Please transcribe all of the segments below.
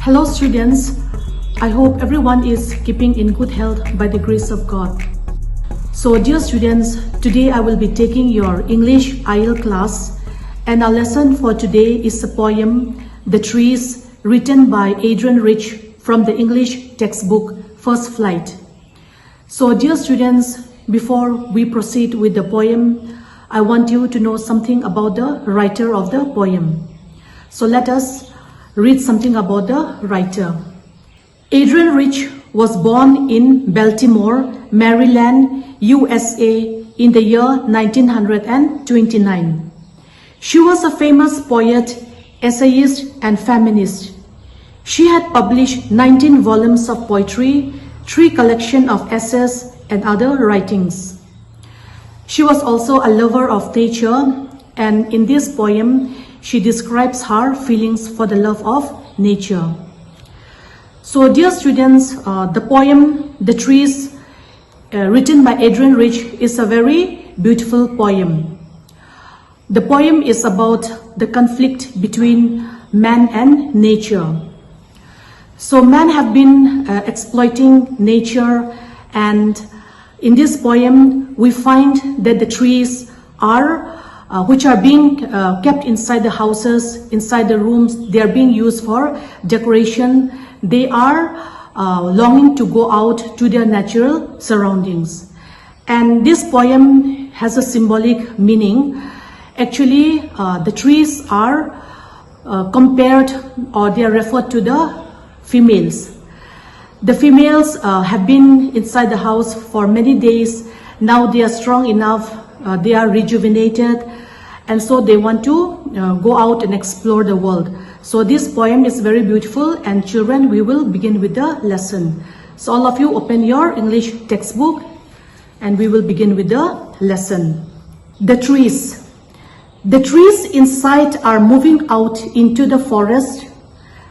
Hello students, I hope everyone is keeping in good health by the grace of God. So dear students, today I will be taking your English IELTS class, and our lesson for today is the poem The Trees, written by Adrian Rich from the English textbook First Flight. So dear students, before we proceed with the poem, I want you to know something about the writer of the poem. So let us read something about the writer. Adrian Rich was born in Baltimore, Maryland, USA in the year 1929. She was a famous poet, essayist, and feminist. She had published 19 volumes of poetry, 3 collections of essays, and other writings. She was also a lover of nature, and in this poem, she describes her feelings for the love of nature. So dear students, the poem The Trees, written by Adrian Rich, is a very beautiful poem. The poem is about the conflict between man and nature. So man have been exploiting nature, and in this poem we find that the trees are which are being kept inside the houses, inside the rooms, they are being used for decoration. They are longing to go out to their natural surroundings. And this poem has a symbolic meaning. Actually, the trees are compared, or they are referred to the females. The females have been inside the house for many days. Now they are strong enough, they are rejuvenated, and so they want to go out and explore the world. So this poem is very beautiful, and children, we will begin with the lesson. So all of you open your English textbook and we will begin with the lesson. The trees. The trees inside are moving out into the forest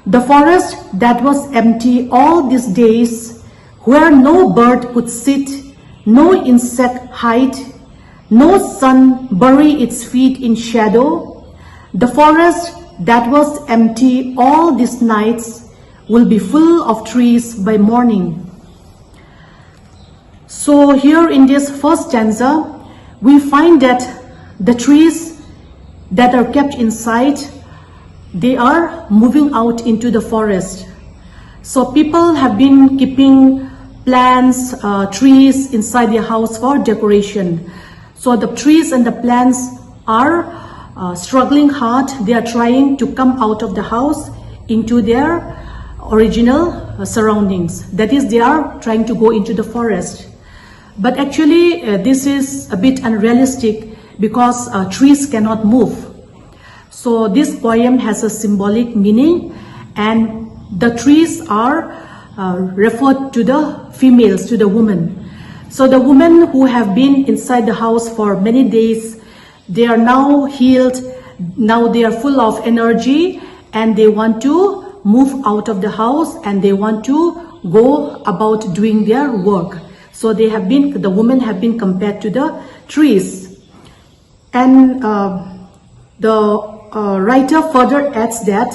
that was empty all these days, where no bird could sit, no insect hide, no sun bury its feet in shadow. The forest that was empty all these nights will be full of trees by morning. So here in this first stanza, we find that the trees that are kept inside, they are moving out into the forest. So people have been keeping plants, trees inside their house for decoration. So the trees and the plants are struggling hard. They are trying to come out of the house into their original surroundings. That is, they are trying to go into the forest. But actually, this is a bit unrealistic because trees cannot move. So this poem has a symbolic meaning, and the trees are referred to the females, to the women. So the women who have been inside the house for many days, they are now healed, now they are full of energy, and they want to move out of the house and they want to go about doing their work. So the women have been compared to the trees. And the writer further adds that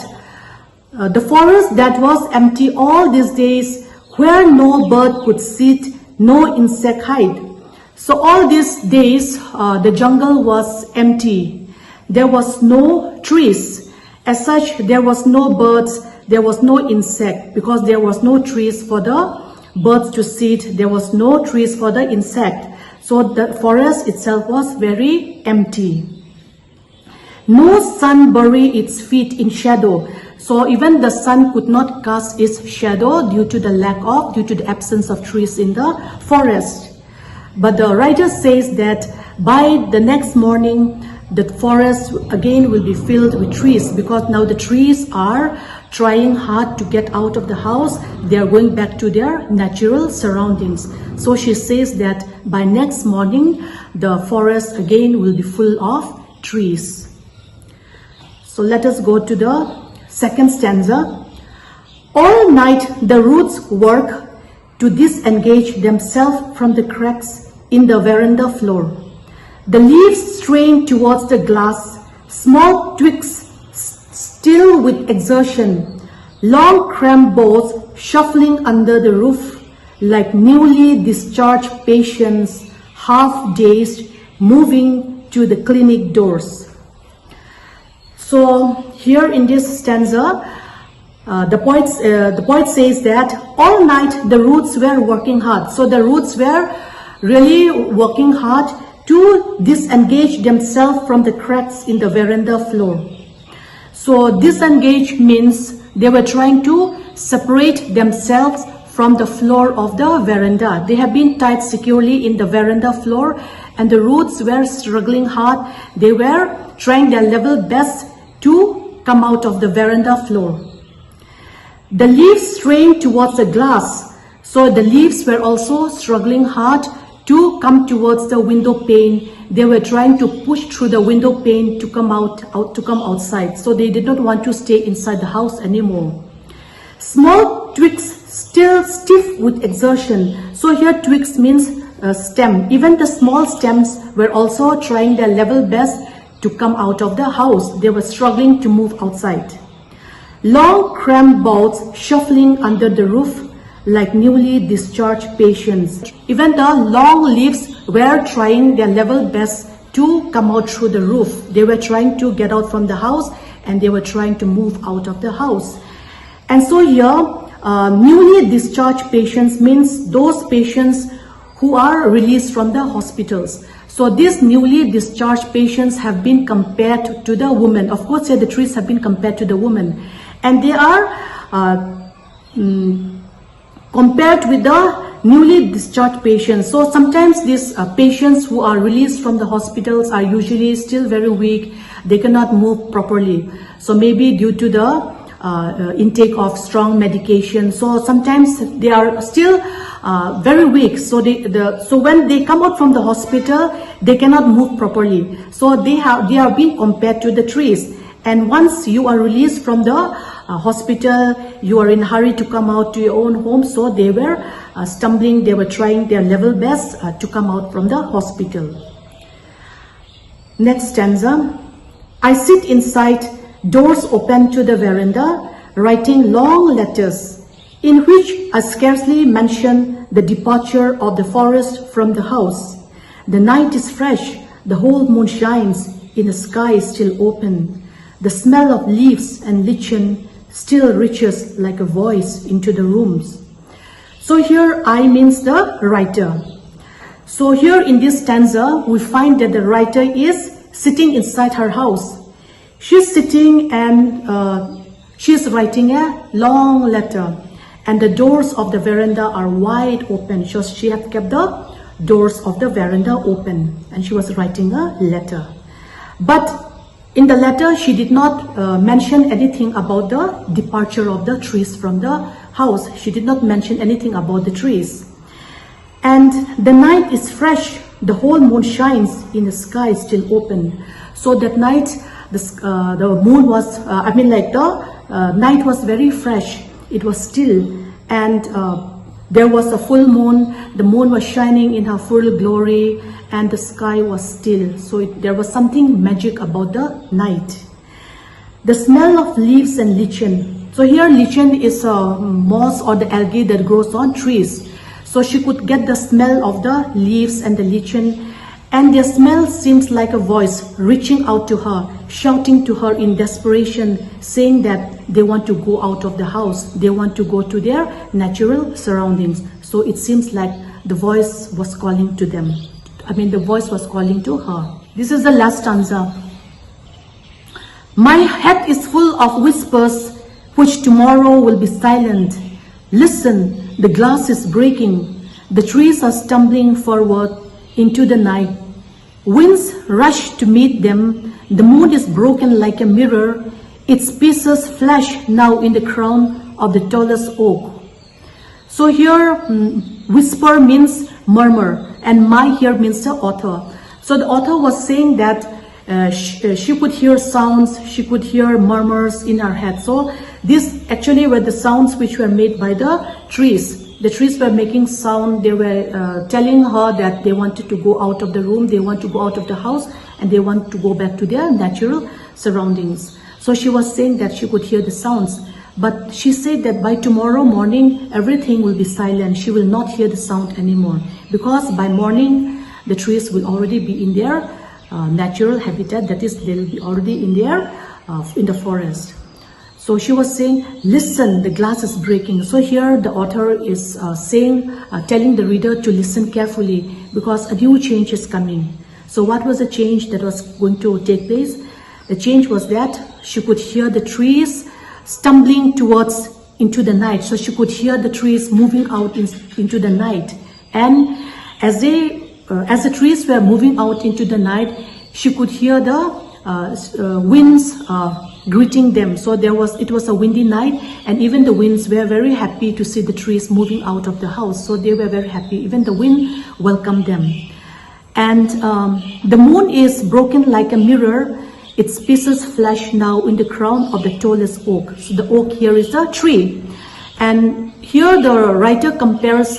the forest that was empty all these days, where no bird could sit, no insect hide. So all these days, the jungle was empty. There was no trees. As such, there was no birds, there was no insect, because there was no trees for the birds to sit, there was no trees for the insect. So the forest itself was very empty. No sun buried its feet in shadow. So even the sun could not cast its shadow due to the absence of trees in the forest. But the writer says that by the next morning, the forest again will be filled with trees, because now the trees are trying hard to get out of the house. They are going back to their natural surroundings. So she says that by next morning, the forest again will be full of trees. So let us go to the second stanza. All night the roots work to disengage themselves from the cracks in the veranda floor. The leaves strain towards the glass, small twigs still with exertion, Long cramped boats shuffling under the roof like newly discharged patients, half dazed, moving to the clinic doors. So here in this stanza, the poet says that all night the roots were working hard. So the roots were really working hard to disengage themselves from the cracks in the veranda floor. So disengage means they were trying to separate themselves from the floor of the veranda. They have been tied securely in the veranda floor, and the roots were struggling hard. They were trying their level best to come out of the veranda floor. The leaves strained towards the glass, so the leaves were also struggling hard to come towards the window pane. They were trying to push through the window pane to come outside. So they did not want to stay inside the house anymore. Small twigs still stiff with exertion. So here twigs means stem. Even the small stems were also trying their level best to come out of the house. They were struggling to move outside. Long cramped boats shuffling under the roof like newly discharged patients. Even the long leaves were trying their level best to come out through the roof. They were trying to get out from the house, and they were trying to move out of the house. And so here, newly discharged patients means those patients who are released from the hospitals. So these newly discharged patients have been compared to the women. Of course, here the trees have been compared to the women. And they are compared with the newly discharged patients. So sometimes these patients who are released from the hospitals are usually still very weak. They cannot move properly. So maybe due to the intake of strong medication. So sometimes they are still very weak. So so when they come out from the hospital, they cannot move properly. So they are being compared to the trees. And once you are released from the hospital, you are in a hurry to come out to your own home. So they were stumbling, they were trying their level best to come out from the hospital. Next stanza. I sit inside, doors open to the veranda, writing long letters in which I scarcely mention the departure of the forest from the house. The night is fresh, the whole moon shines in a sky still open. The smell of leaves and lichen still reaches like a voice into the rooms. So here I means the writer. So here in this stanza, we find that the writer is sitting inside her house. She's sitting and she's writing a long letter, and the doors of the veranda are wide open. So she had kept the doors of the veranda open, and she was writing a letter. But in the letter, she did not mention anything about the departure of the trees from the house. She did not mention anything about the trees. And the night is fresh. The whole moon shines in the sky still open. So that night, the moon was, the night was very fresh. It was still. And there was a full moon. The moon was shining in her full glory, and the sky was still. So there was something magic about the night. The smell of leaves and lichen. So here lichen is a moss or the algae that grows on trees. So she could get the smell of the leaves and the lichen, and their smell seems like a voice reaching out to her, shouting to her in desperation, saying that they want to go out of the house. They want to go to their natural surroundings. So it seems like the voice was calling to them. The voice was calling to her. This is the last stanza. My head is full of whispers, which tomorrow will be silent. Listen, the glass is breaking. The trees are stumbling forward into the night. Winds rush to meet them. The moon is broken like a mirror. Its pieces flash now in the crown of the tallest oak. So here, whisper means murmur, and my here means the author. So the author was saying that she could hear sounds, she could hear murmurs in her head. So these actually were the sounds which were made by the trees. The trees were making sound. They were telling her that they wanted to go out of the room, they want to go out of the house, and they want to go back to their natural surroundings. So she was saying that she could hear the sounds. But she said that by tomorrow morning, everything will be silent. She will not hear the sound anymore, because by morning, the trees will already be in their natural habitat. That is, they will be already in the forest. So she was saying, listen, the glass is breaking. So here the author is telling the reader to listen carefully, because a new change is coming. So what was the change that was going to take place? The change was that she could hear the trees stumbling towards into the night. So she could hear the trees moving out into the night. And as the trees were moving out into the night, she could hear the winds greeting them. So it was a windy night, and even the winds were very happy to see the trees moving out of the house. So they were very happy. Even the wind welcomed them. And the moon is broken like a mirror. Its pieces flash now in the crown of the tallest oak. So the oak here is a tree. And here the writer compares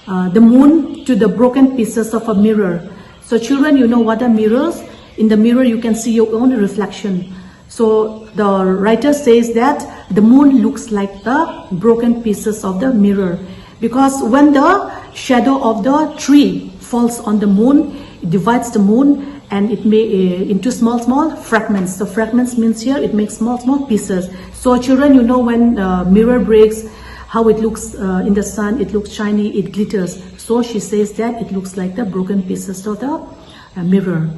the moon to the broken pieces of a mirror. So children, you know what are mirrors? In the mirror, you can see your own reflection. So the writer says that the moon looks like the broken pieces of the mirror, because when the shadow of the tree falls on the moon, it divides the moon and it into small fragments. So fragments means here it makes small pieces. So children, you know when mirror breaks, how it looks in the sun, it looks shiny, it glitters. So she says that it looks like the broken pieces of the mirror.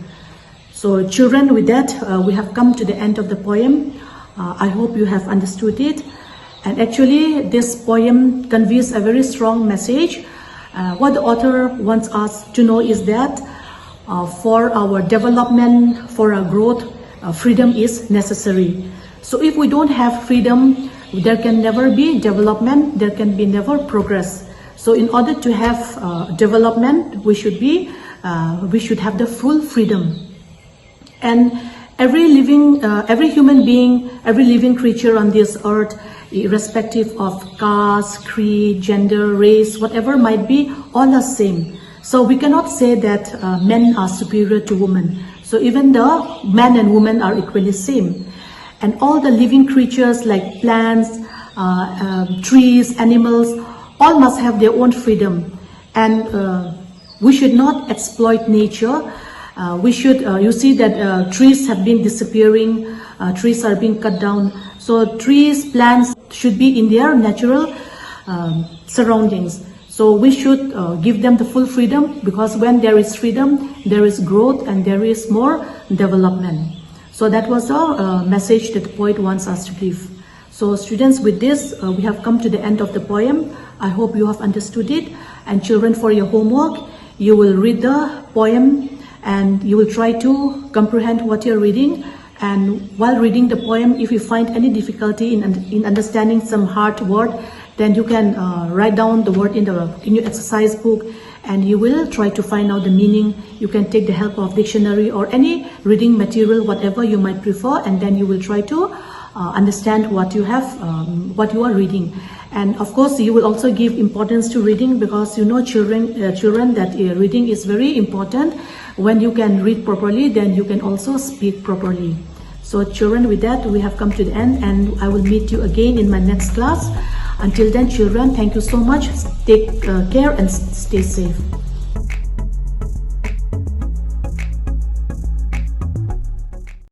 So children, with that, we have come to the end of the poem. I hope you have understood it. And actually, this poem conveys a very strong message. What the author wants us to know is that for our development, for our growth, freedom is necessary. So if we don't have freedom, there can never be development, there can be never progress. So in order to have development, we should have the full freedom. And every human being, every living creature on this earth, irrespective of caste, creed, gender, race, whatever might be, all are same. So we cannot say that men are superior to women. So even the men and women are equally same. And all the living creatures like plants, trees, animals, all must have their own freedom. And we should not exploit nature. You see that trees have been disappearing, trees are being cut down. So trees, plants should be in their natural surroundings. So we should give them the full freedom, because when there is freedom, there is growth and there is more development. So that was the message that the poet wants us to give. So students, with this, we have come to the end of the poem. I hope you have understood it. And children, for your homework, you will read the poem and you will try to comprehend what you're reading. And while reading the poem, if you find any difficulty in understanding some hard word, then you can write down the word in your exercise book, and you will try to find out the meaning. You can take the help of dictionary or any reading material, whatever you might prefer, and then you will try to understand what you are reading. And of course, you will also give importance to reading, because you know, children that reading is very important. When you can read properly, then you can also speak properly. So children, with that, we have come to the end, and I will meet you again in my next class. Until then, children, thank you so much. Take care and stay safe.